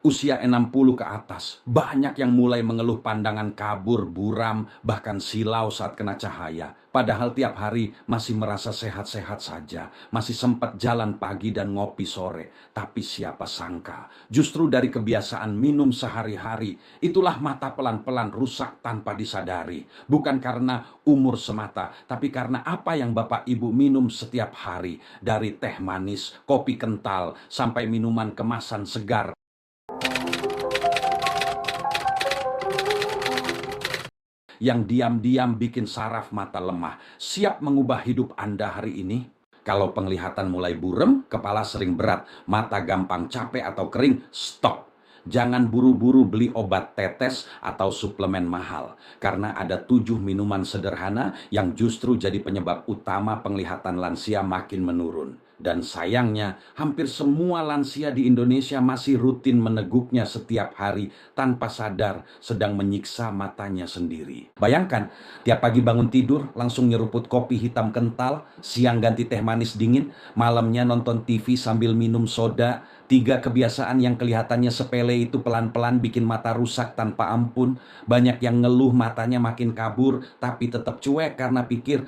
Usia 60 ke atas, banyak yang mulai mengeluh pandangan kabur, buram, bahkan silau saat kena cahaya. Padahal tiap hari masih merasa sehat-sehat saja, masih sempat jalan pagi dan ngopi sore. Tapi siapa sangka, justru dari kebiasaan minum sehari-hari, itulah mata pelan-pelan rusak tanpa disadari. Bukan karena umur semata, tapi karena apa yang Bapak Ibu minum setiap hari. Dari teh manis, kopi kental, sampai minuman kemasan segar yang diam-diam bikin saraf mata lemah. Siap mengubah hidup Anda hari ini? Kalau penglihatan mulai burem, kepala sering berat, mata gampang capek atau kering, stop. Jangan buru-buru beli obat tetes atau suplemen mahal, karena ada 7 minuman sederhana yang justru jadi penyebab utama penglihatan lansia makin menurun. Dan sayangnya, hampir semua lansia di Indonesia masih rutin meneguknya setiap hari tanpa sadar sedang menyiksa matanya sendiri. Bayangkan, tiap pagi bangun tidur langsung nyeruput kopi hitam kental, siang ganti teh manis dingin, malamnya nonton TV sambil minum soda. 3 kebiasaan yang kelihatannya sepele itu pelan-pelan bikin mata rusak tanpa ampun. Banyak yang ngeluh matanya makin kabur, tapi tetap cuek karena pikir,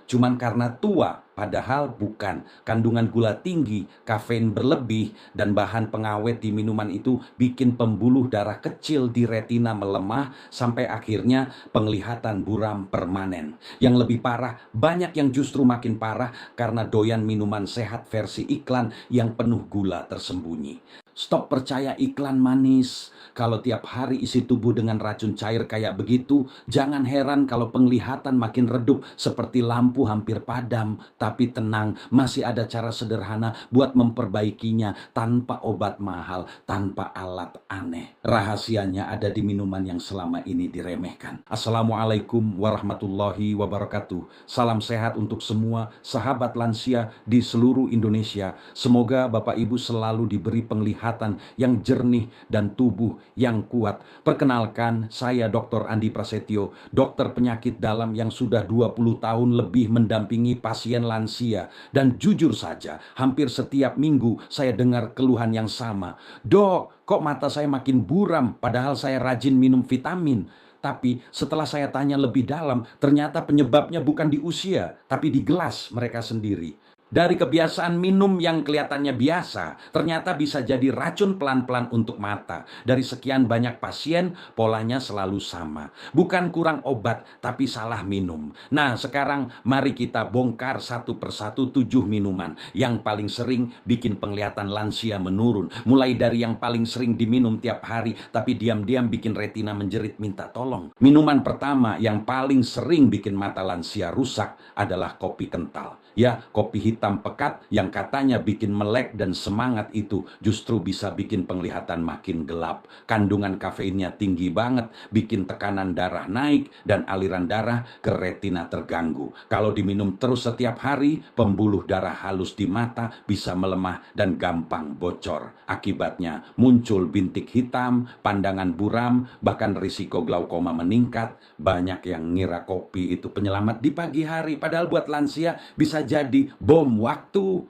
cuman karena tua. Padahal bukan. Kandungan gula tinggi, kafein berlebih, dan bahan pengawet di minuman itu bikin pembuluh darah kecil di retina melemah sampai akhirnya penglihatan buram permanen. Yang lebih parah, banyak yang justru makin parah karena doyan minuman sehat versi iklan yang penuh gula tersembunyi. Stop percaya iklan manis. Kalau tiap hari isi tubuh dengan racun cair kayak begitu, jangan heran kalau penglihatan makin redup seperti lampu hampir padam. Tapi tenang, masih ada cara sederhana buat memperbaikinya tanpa obat mahal, tanpa alat aneh. Rahasianya ada di minuman yang selama ini diremehkan. Assalamualaikum warahmatullahi wabarakatuh. Salam sehat untuk semua sahabat lansia di seluruh Indonesia. Semoga Bapak Ibu selalu diberi penglihatan yang jernih dan tubuh yang kuat. Perkenalkan, saya Dr. Andi Prasetyo, dokter penyakit dalam yang sudah 20 tahun lebih mendampingi pasien lansia. Dan jujur saja, hampir setiap minggu saya dengar keluhan yang sama. Dok, kok mata saya makin buram padahal saya rajin minum vitamin? Tapi setelah saya tanya lebih dalam, ternyata penyebabnya bukan di usia, tapi di gelas mereka sendiri. Dari kebiasaan minum yang kelihatannya biasa, ternyata bisa jadi racun pelan-pelan untuk mata. Dari sekian banyak pasien, polanya selalu sama. Bukan kurang obat, tapi salah minum. Nah, sekarang mari kita bongkar satu persatu 7 minuman yang paling sering bikin penglihatan lansia menurun. Mulai dari yang paling sering diminum tiap hari, tapi diam-diam bikin retina menjerit minta tolong. Minuman pertama yang paling sering bikin mata lansia rusak adalah kopi kental. Ya, kopi hitam pekat yang katanya bikin melek dan semangat itu justru bisa bikin penglihatan makin gelap. Kandungan kafeinnya tinggi banget, bikin tekanan darah naik dan aliran darah ke retina terganggu. Kalau diminum terus setiap hari, pembuluh darah halus di mata bisa melemah dan gampang bocor. Akibatnya muncul bintik hitam, pandangan buram, bahkan risiko glaukoma meningkat. Banyak yang ngira kopi itu penyelamat di pagi hari, padahal buat lansia bisa jadi bom waktu.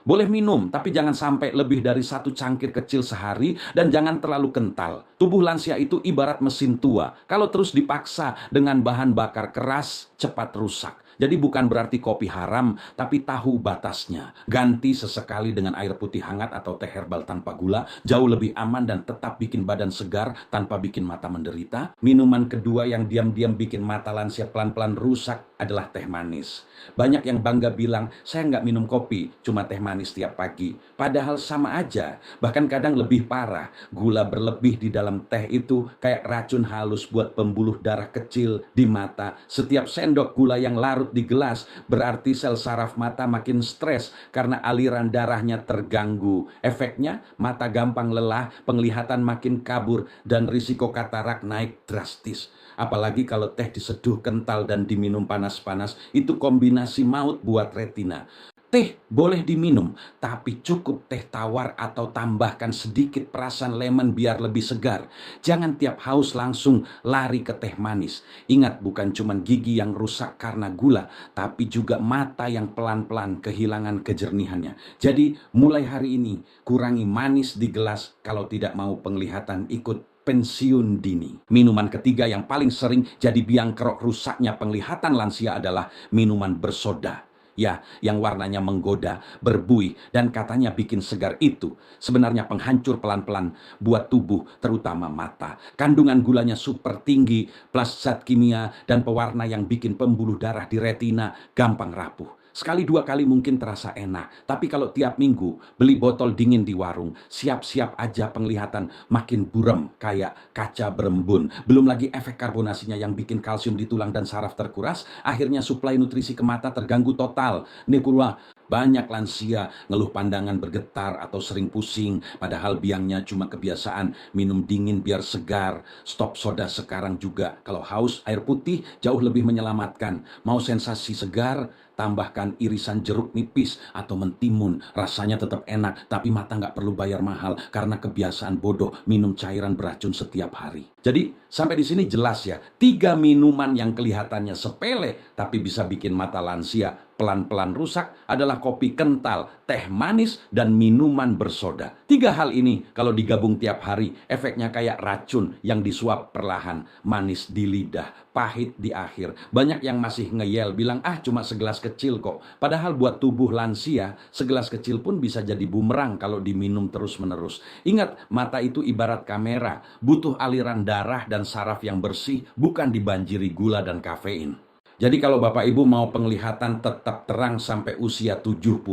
Boleh minum, tapi jangan sampai lebih dari 1 cangkir kecil sehari dan jangan terlalu kental. Tubuh lansia itu ibarat mesin tua. Kalau terus dipaksa dengan bahan bakar keras, cepat rusak. Jadi bukan berarti kopi haram, tapi tahu batasnya. Ganti sesekali dengan air putih hangat atau teh herbal tanpa gula, jauh lebih aman dan tetap bikin badan segar tanpa bikin mata menderita. Minuman kedua yang diam-diam bikin mata lansia pelan-pelan rusak adalah teh manis. Banyak yang bangga bilang, saya nggak minum kopi, cuma teh manis tiap pagi. Padahal sama aja, bahkan kadang lebih parah. Gula berlebih di dalam teh itu kayak racun halus buat pembuluh darah kecil di mata. Setiap sendok gula yang larut di gelas berarti sel saraf mata makin stres karena aliran darahnya terganggu. Efeknya, mata gampang lelah, penglihatan makin kabur, dan risiko katarak naik drastis. Apalagi kalau teh diseduh kental dan diminum panas-panas, itu kombinasi maut buat retina. Teh boleh diminum, tapi cukup teh tawar atau tambahkan sedikit perasan lemon biar lebih segar. Jangan tiap haus langsung lari ke teh manis. Ingat, bukan cuma gigi yang rusak karena gula, tapi juga mata yang pelan-pelan kehilangan kejernihannya. Jadi mulai hari ini kurangi manis di gelas kalau tidak mau penglihatan ikut pensiun dini. Minuman ketiga yang paling sering jadi biang kerok rusaknya penglihatan lansia adalah minuman bersoda. Ya, yang warnanya menggoda, berbuih, dan katanya bikin segar itu sebenarnya penghancur pelan-pelan buat tubuh, terutama mata. Kandungan gulanya super tinggi, plus zat kimia dan pewarna yang bikin pembuluh darah di retina gampang rapuh. Sekali dua kali mungkin terasa enak, tapi kalau tiap minggu beli botol dingin di warung, siap-siap aja penglihatan makin buram kayak kaca berembun. Belum lagi efek karbonasinya yang bikin kalsium di tulang dan saraf terkuras, akhirnya suplai nutrisi ke mata terganggu total. Nih pula banyak lansia ngeluh pandangan bergetar atau sering pusing, padahal biangnya cuma kebiasaan minum dingin biar segar. Stop soda sekarang juga. Kalau haus, air putih jauh lebih menyelamatkan. Mau sensasi segar, tambahkan irisan jeruk nipis atau mentimun. Rasanya tetap enak, tapi mata nggak perlu bayar mahal karena kebiasaan bodoh minum cairan beracun setiap hari. Jadi sampai di sini jelas ya, 3 minuman yang kelihatannya sepele tapi bisa bikin mata lansia pelan-pelan rusak adalah kopi kental, teh manis, dan minuman bersoda. 3 hal ini kalau digabung tiap hari, efeknya kayak racun yang disuap perlahan, manis di lidah, pahit di akhir. Banyak yang masih ngeyel, bilang cuma segelas kecil kok. Padahal buat tubuh lansia, segelas kecil pun bisa jadi bumerang kalau diminum terus-menerus. Ingat, mata itu ibarat kamera, butuh aliran darah dan saraf yang bersih, bukan dibanjiri gula dan kafein. Jadi kalau Bapak Ibu mau penglihatan tetap terang sampai usia 70,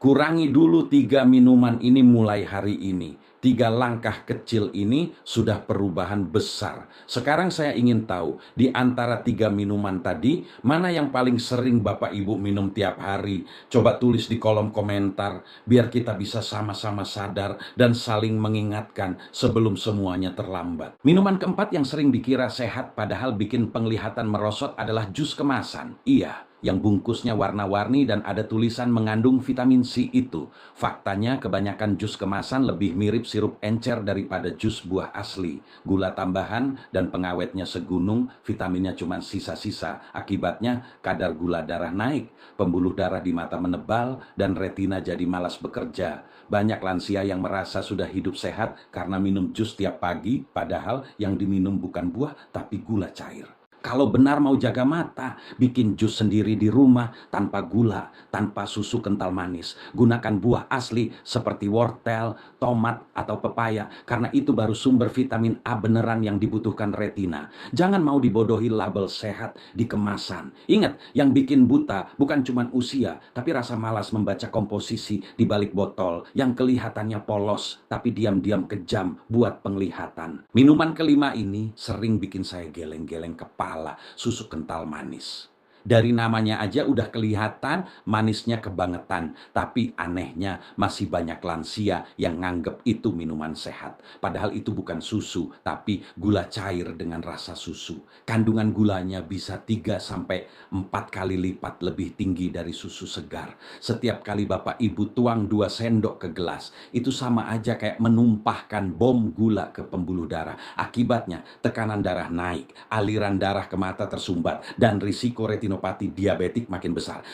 kurangi dulu 3 minuman ini mulai hari ini. 3 langkah kecil ini sudah perubahan besar. Sekarang saya ingin tahu, di antara 3 minuman tadi, mana yang paling sering Bapak Ibu minum tiap hari? Coba tulis di kolom komentar, biar kita bisa sama-sama sadar dan saling mengingatkan sebelum semuanya terlambat. Minuman keempat yang sering dikira sehat padahal bikin penglihatan merosot adalah jus kemasan. Iya, yang bungkusnya warna-warni dan ada tulisan mengandung vitamin C itu. Faktanya kebanyakan jus kemasan lebih mirip sirup encer daripada jus buah asli. Gula tambahan dan pengawetnya segunung, vitaminnya cuma sisa-sisa. Akibatnya kadar gula darah naik, pembuluh darah di mata menebal, dan retina jadi malas bekerja. Banyak lansia yang merasa sudah hidup sehat karena minum jus tiap pagi, padahal yang diminum bukan buah tapi gula cair. Kalau benar mau jaga mata, bikin jus sendiri di rumah tanpa gula, tanpa susu kental manis. Gunakan buah asli seperti wortel, tomat, atau pepaya, karena itu baru sumber vitamin A beneran yang dibutuhkan retina. Jangan mau dibodohi label sehat di kemasan. Ingat, yang bikin buta bukan cuma usia, tapi rasa malas membaca komposisi di balik botol yang kelihatannya polos, tapi diam-diam kejam buat penglihatan. Minuman kelima ini sering bikin saya geleng-geleng kepala. Susu kental manis. Dari namanya aja udah kelihatan manisnya kebangetan. Tapi anehnya masih banyak lansia yang nganggep itu minuman sehat. Padahal itu bukan susu, tapi gula cair dengan rasa susu. Kandungan gulanya bisa 3-4 kali lipat lebih tinggi dari susu segar. Setiap kali Bapak Ibu tuang 2 sendok ke gelas, itu sama aja kayak menumpahkan bom gula ke pembuluh darah. Akibatnya tekanan darah naik, aliran darah ke mata tersumbat, dan risiko retinopati diabetik makin besar.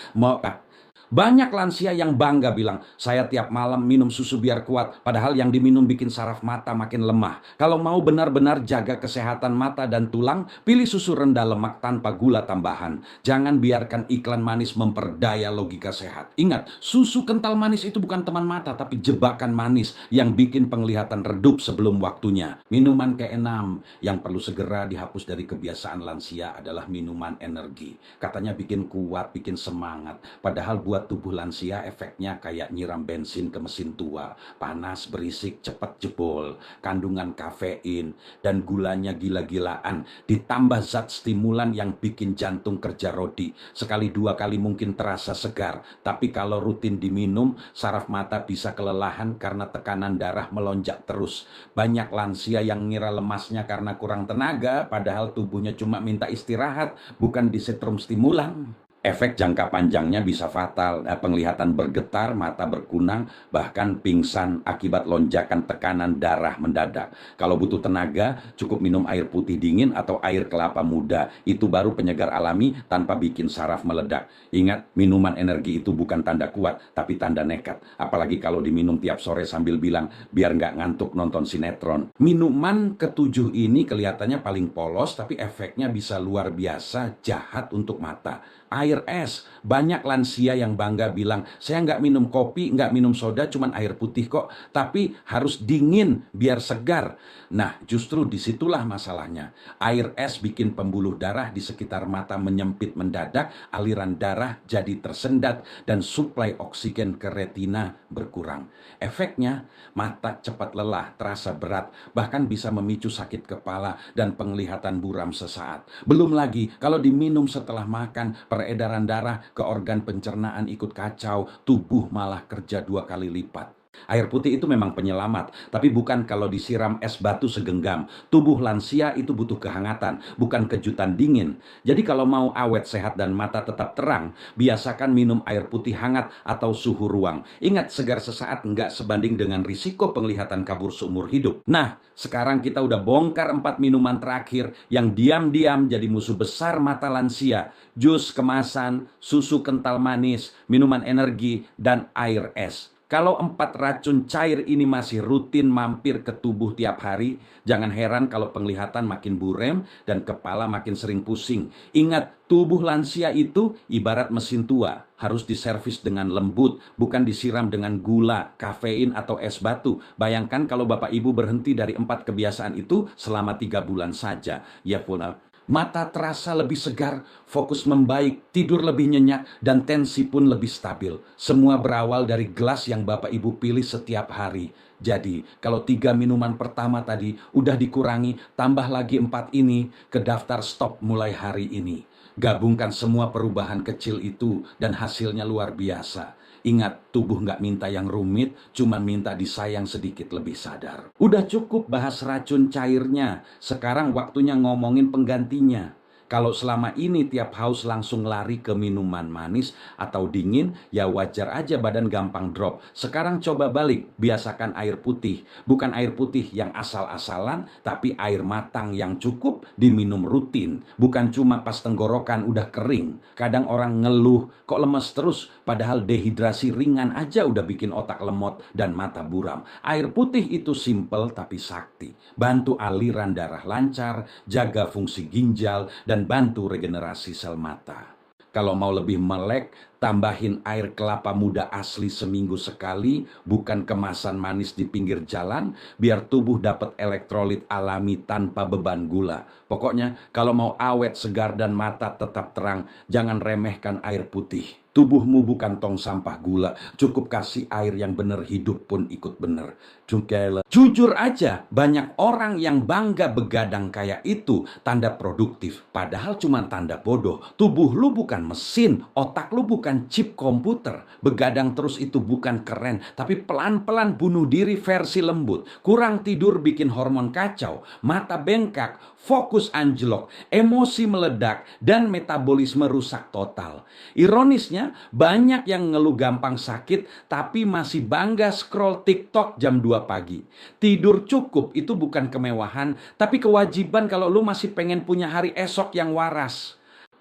Banyak lansia yang bangga bilang, saya tiap malam minum susu biar kuat, padahal yang diminum bikin saraf mata makin lemah. Kalau mau benar-benar jaga kesehatan mata dan tulang, pilih susu rendah lemak tanpa gula tambahan. Jangan biarkan iklan manis memperdaya logika sehat. Ingat, susu kental manis itu bukan teman mata, tapi jebakan manis yang bikin penglihatan redup sebelum waktunya. Minuman keenam yang perlu segera dihapus dari kebiasaan lansia adalah minuman energi. Katanya bikin kuat, bikin semangat, padahal buat tubuh lansia efeknya kayak nyiram bensin ke mesin tua. Panas, berisik, cepat jebol. Kandungan kafein dan gulanya gila-gilaan. Ditambah zat stimulan yang bikin jantung kerja rodi. Sekali 2 kali mungkin terasa segar. Tapi kalau rutin diminum, saraf mata bisa kelelahan karena tekanan darah melonjak terus. Banyak lansia yang ngira lemasnya karena kurang tenaga, padahal tubuhnya cuma minta istirahat, bukan disetrum stimulan. Efek jangka panjangnya bisa fatal, penglihatan bergetar, mata berkunang, bahkan pingsan akibat lonjakan tekanan darah mendadak. Kalau butuh tenaga, cukup minum air putih dingin atau air kelapa muda. Itu baru penyegar alami tanpa bikin saraf meledak. Ingat, minuman energi itu bukan tanda kuat, tapi tanda nekat. Apalagi kalau diminum tiap sore sambil bilang, biar nggak ngantuk nonton sinetron. Minuman ketujuh ini kelihatannya paling polos, tapi efeknya bisa luar biasa jahat untuk mata. Air es. Banyak lansia yang bangga bilang, saya nggak minum kopi, nggak minum soda, cuman air putih kok. Tapi harus dingin biar segar. Nah, justru disitulah masalahnya. Air es bikin pembuluh darah di sekitar mata menyempit mendadak, aliran darah jadi tersendat, dan suplai oksigen ke retina berkurang. Efeknya, mata cepat lelah, terasa berat, bahkan bisa memicu sakit kepala dan penglihatan buram sesaat. Belum lagi, kalau diminum setelah makan, peredaran darah ke organ pencernaan ikut kacau, tubuh malah kerja 2 kali lipat. Air putih itu memang penyelamat, tapi bukan kalau disiram es batu segenggam. Tubuh lansia itu butuh kehangatan, bukan kejutan dingin. Jadi kalau mau awet, sehat, dan mata tetap terang, biasakan minum air putih hangat atau suhu ruang. Ingat, segar sesaat nggak sebanding dengan risiko penglihatan kabur seumur hidup. Nah, sekarang kita udah bongkar 4 minuman terakhir yang diam-diam jadi musuh besar mata lansia. Jus kemasan, susu kental manis, minuman energi, dan air es. Kalau 4 racun cair ini masih rutin mampir ke tubuh tiap hari, jangan heran kalau penglihatan makin buram dan kepala makin sering pusing. Ingat, tubuh lansia itu ibarat mesin tua, harus diservis dengan lembut, bukan disiram dengan gula, kafein, atau es batu. Bayangkan kalau Bapak Ibu berhenti dari 4 kebiasaan itu selama 3 bulan saja. Ya pula, mata terasa lebih segar, fokus membaik, tidur lebih nyenyak, dan tensi pun lebih stabil. Semua berawal dari gelas yang Bapak Ibu pilih setiap hari. Jadi, kalau 3 minuman pertama tadi udah dikurangi, tambah lagi 4 ini ke daftar stop mulai hari ini. Gabungkan semua perubahan kecil itu dan hasilnya luar biasa. Ingat, tubuh nggak minta yang rumit, cuma minta disayang sedikit lebih sadar. Udah cukup bahas racun cairnya, sekarang waktunya ngomongin penggantinya. Kalau selama ini tiap haus langsung lari ke minuman manis atau dingin, ya wajar aja badan gampang drop. Sekarang coba balik, biasakan air putih. Bukan air putih yang asal-asalan, tapi air matang yang cukup diminum rutin. Bukan cuma pas tenggorokan udah kering. Kadang orang ngeluh, kok lemes terus, padahal dehidrasi ringan aja udah bikin otak lemot dan mata buram. Air putih itu simple tapi sakti. Bantu aliran darah lancar, jaga fungsi ginjal, dan bantu regenerasi sel mata. Kalau mau lebih melek, tambahin air kelapa muda asli seminggu sekali, bukan kemasan manis di pinggir jalan, biar tubuh dapat elektrolit alami tanpa beban gula. Pokoknya kalau mau awet, segar, dan mata tetap terang, jangan remehkan air putih. Tubuhmu bukan tong sampah gula, cukup kasih air yang bener, hidup pun ikut bener. Jujur aja, banyak orang yang bangga begadang kayak itu tanda produktif, padahal cuma tanda bodoh. Tubuh lu bukan mesin, otak lu bukan chip komputer. Begadang terus itu bukan keren, tapi pelan-pelan bunuh diri versi lembut. Kurang tidur bikin hormon kacau, mata bengkak, fokus anjlok, emosi meledak, dan metabolisme rusak total. Ironisnya, banyak yang ngeluh gampang sakit, tapi masih bangga scroll TikTok jam 2 pagi. Tidur cukup itu bukan kemewahan, tapi kewajiban kalau lu masih pengen punya hari esok yang waras.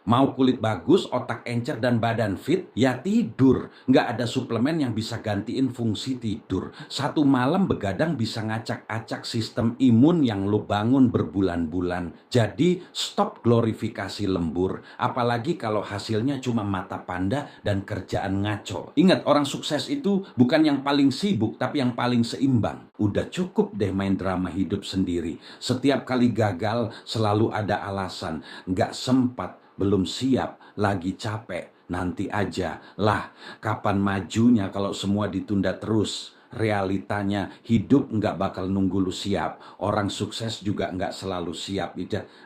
Mau kulit bagus, otak encer, dan badan fit, ya tidur. Nggak ada suplemen yang bisa gantiin fungsi tidur. Satu malam begadang bisa ngacak-acak sistem imun yang lo bangun berbulan-bulan. Jadi stop glorifikasi lembur. Apalagi kalau hasilnya cuma mata panda dan kerjaan ngaco. Ingat, orang sukses itu bukan yang paling sibuk, tapi yang paling seimbang. Udah cukup deh main drama hidup sendiri. Setiap kali gagal selalu ada alasan. Nggak sempat, belum siap, lagi capek, nanti aja. Lah, kapan majunya kalau semua ditunda terus? Realitanya hidup nggak bakal nunggu lu siap. Orang sukses juga nggak selalu siap.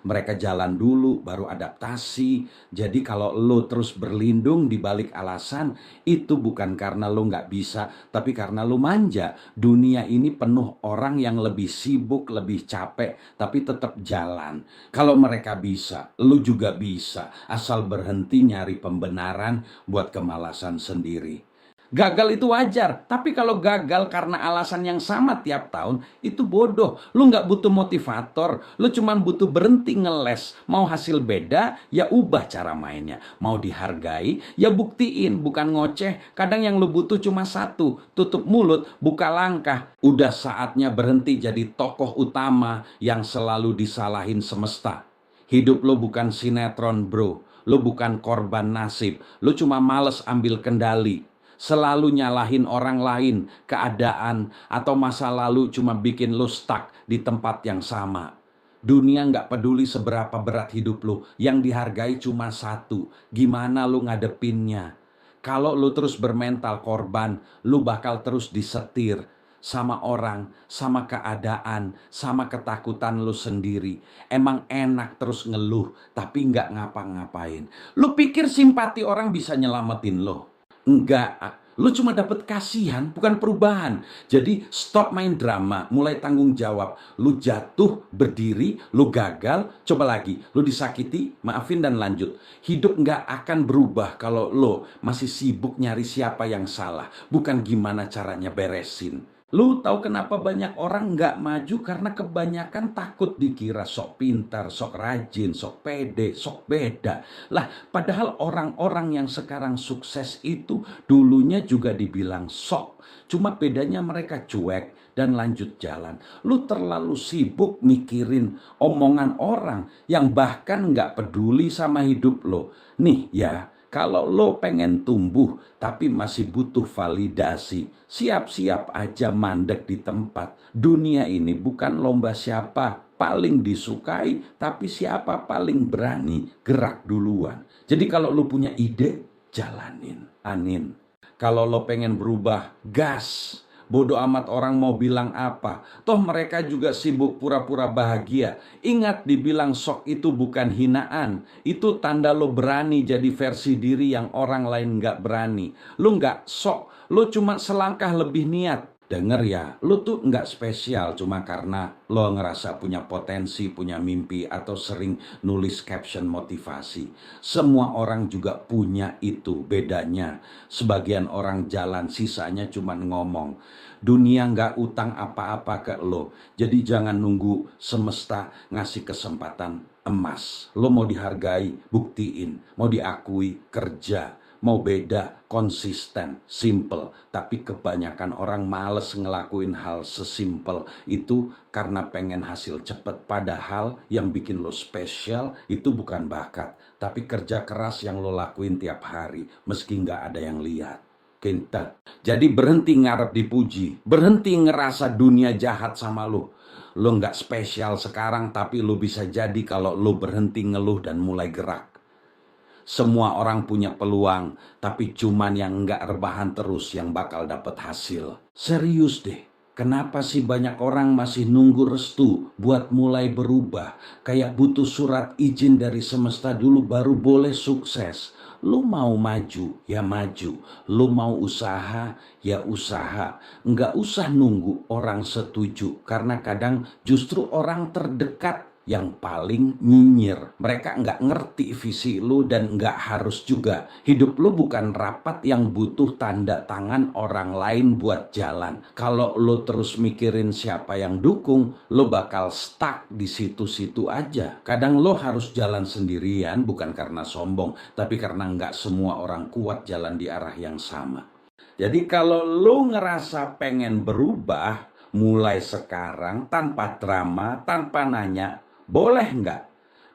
Mereka jalan dulu baru adaptasi. Jadi kalau lu terus berlindung di balik alasan, itu bukan karena lu nggak bisa, tapi karena lu manja. Dunia ini penuh orang yang lebih sibuk, lebih capek, tapi tetap jalan. Kalau mereka bisa, lu juga bisa. Asal berhenti nyari pembenaran buat kemalasan sendiri. Gagal itu wajar, tapi kalau gagal karena alasan yang sama tiap tahun, itu bodoh. Lu nggak butuh motivator, lu cuman butuh berhenti ngeles. Mau hasil beda, ya ubah cara mainnya. Mau dihargai, ya buktiin, bukan ngoceh. Kadang yang lu butuh cuma satu, tutup mulut, buka langkah. Udah saatnya berhenti jadi tokoh utama yang selalu disalahin semesta. Hidup lu bukan sinetron, bro. Lu bukan korban nasib, lu cuma males ambil kendali. Selalu nyalahin orang lain, keadaan, atau masa lalu cuma bikin lo stuck di tempat yang sama. Dunia nggak peduli seberapa berat hidup lo, yang dihargai cuma satu, gimana lo ngadepinnya. Kalau lo terus bermental korban, lo bakal terus disetir sama orang, sama keadaan, sama ketakutan lo sendiri. Emang enak terus ngeluh, tapi nggak ngapa-ngapain. Lo pikir simpati orang bisa nyelamatin lo? Enggak, lu cuma dapet kasihan, bukan perubahan. Jadi stop main drama, mulai tanggung jawab. Lu jatuh, berdiri, lu gagal, coba lagi. Lu disakiti, maafin dan lanjut. Hidup nggak akan berubah kalau lu masih sibuk nyari siapa yang salah, bukan gimana caranya beresin. Lu tahu kenapa banyak orang nggak maju? Karena kebanyakan takut dikira sok pintar, sok rajin, sok pede, sok beda. Lah, padahal orang-orang yang sekarang sukses itu dulunya juga dibilang sok. Cuma bedanya mereka cuek dan lanjut jalan. Lu terlalu sibuk mikirin omongan orang yang bahkan nggak peduli sama hidup lo. Nih ya, kalau lo pengen tumbuh tapi masih butuh validasi, siap-siap aja mandek di tempat. Dunia ini bukan lomba siapa paling disukai, tapi siapa paling berani gerak duluan. Jadi kalau lo punya ide, jalanin. Anin. Kalau lo pengen berubah, gas. Bodoh amat orang mau bilang apa. Toh mereka juga sibuk pura-pura bahagia. Ingat, dibilang sok itu bukan hinaan. Itu tanda lo berani jadi versi diri yang orang lain gak berani. Lo gak sok, lo cuma selangkah lebih niat. Dengar ya, lo tuh nggak spesial cuma karena lo ngerasa punya potensi, punya mimpi, atau sering nulis caption motivasi. Semua orang juga punya itu, bedanya. Sebagian orang jalan, sisanya cuma ngomong. Dunia nggak utang apa-apa ke lo, jadi jangan nunggu semesta ngasih kesempatan emas. Lo mau dihargai, buktiin. Mau diakui, kerja. Mau beda, konsisten, simple. Tapi kebanyakan orang males ngelakuin hal sesimpel itu karena pengen hasil cepet. Padahal yang bikin lo spesial itu bukan bakat, tapi kerja keras yang lo lakuin tiap hari, meski nggak ada yang lihat. Kinta. Jadi berhenti ngarep dipuji, berhenti ngerasa dunia jahat sama lo. Lo nggak spesial sekarang, tapi lo bisa jadi kalau lo berhenti ngeluh dan mulai gerak. Semua orang punya peluang, tapi cuman yang nggak rebahan terus yang bakal dapat hasil. Serius deh, kenapa sih banyak orang masih nunggu restu buat mulai berubah? Kayak butuh surat izin dari semesta dulu baru boleh sukses. Lu mau maju, ya maju. Lu mau usaha, ya usaha. Nggak usah nunggu orang setuju, karena kadang justru orang terdekat yang paling nyinyir. Mereka nggak ngerti visi lu dan nggak harus juga. Hidup lu bukan rapat yang butuh tanda tangan orang lain buat jalan. Kalau lu terus mikirin siapa yang dukung, lu bakal stuck di situ-situ aja. Kadang lu harus jalan sendirian bukan karena sombong, tapi karena nggak semua orang kuat jalan di arah yang sama. Jadi kalau lu ngerasa pengen berubah, mulai sekarang tanpa drama, tanpa nanya, boleh nggak?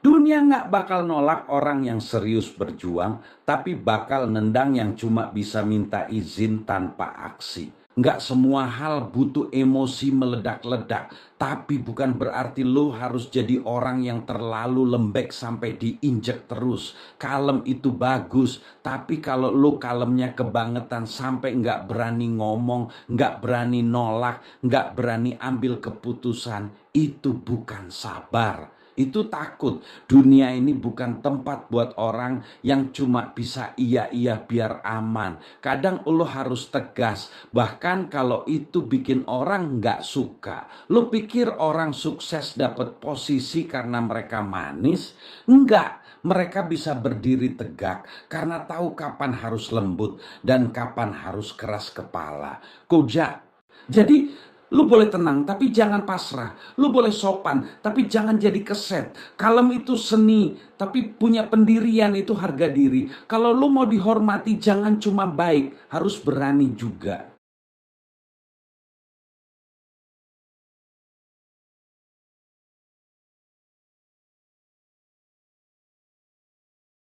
Dunia nggak bakal nolak orang yang serius berjuang, tapi bakal nendang yang cuma bisa minta izin tanpa aksi. Nggak semua hal butuh emosi meledak-ledak. Tapi bukan berarti lo harus jadi orang yang terlalu lembek sampai diinjek terus. Kalem itu bagus. Tapi kalau lo kalemnya kebangetan sampai nggak berani ngomong, nggak berani nolak, nggak berani ambil keputusan, itu bukan sabar. Itu takut. Dunia ini bukan tempat buat orang yang cuma bisa iya-iya biar aman. Kadang lo harus tegas. Bahkan kalau itu bikin orang nggak suka. Lo pikir orang sukses dapat posisi karena mereka manis? Enggak. Mereka bisa berdiri tegak karena tahu kapan harus lembut dan kapan harus keras kepala. Koja. Jadi lu boleh tenang, tapi jangan pasrah. Lu boleh sopan, tapi jangan jadi keset. Kalem itu seni, tapi punya pendirian itu harga diri. Kalau lu mau dihormati, jangan cuma baik, harus berani juga.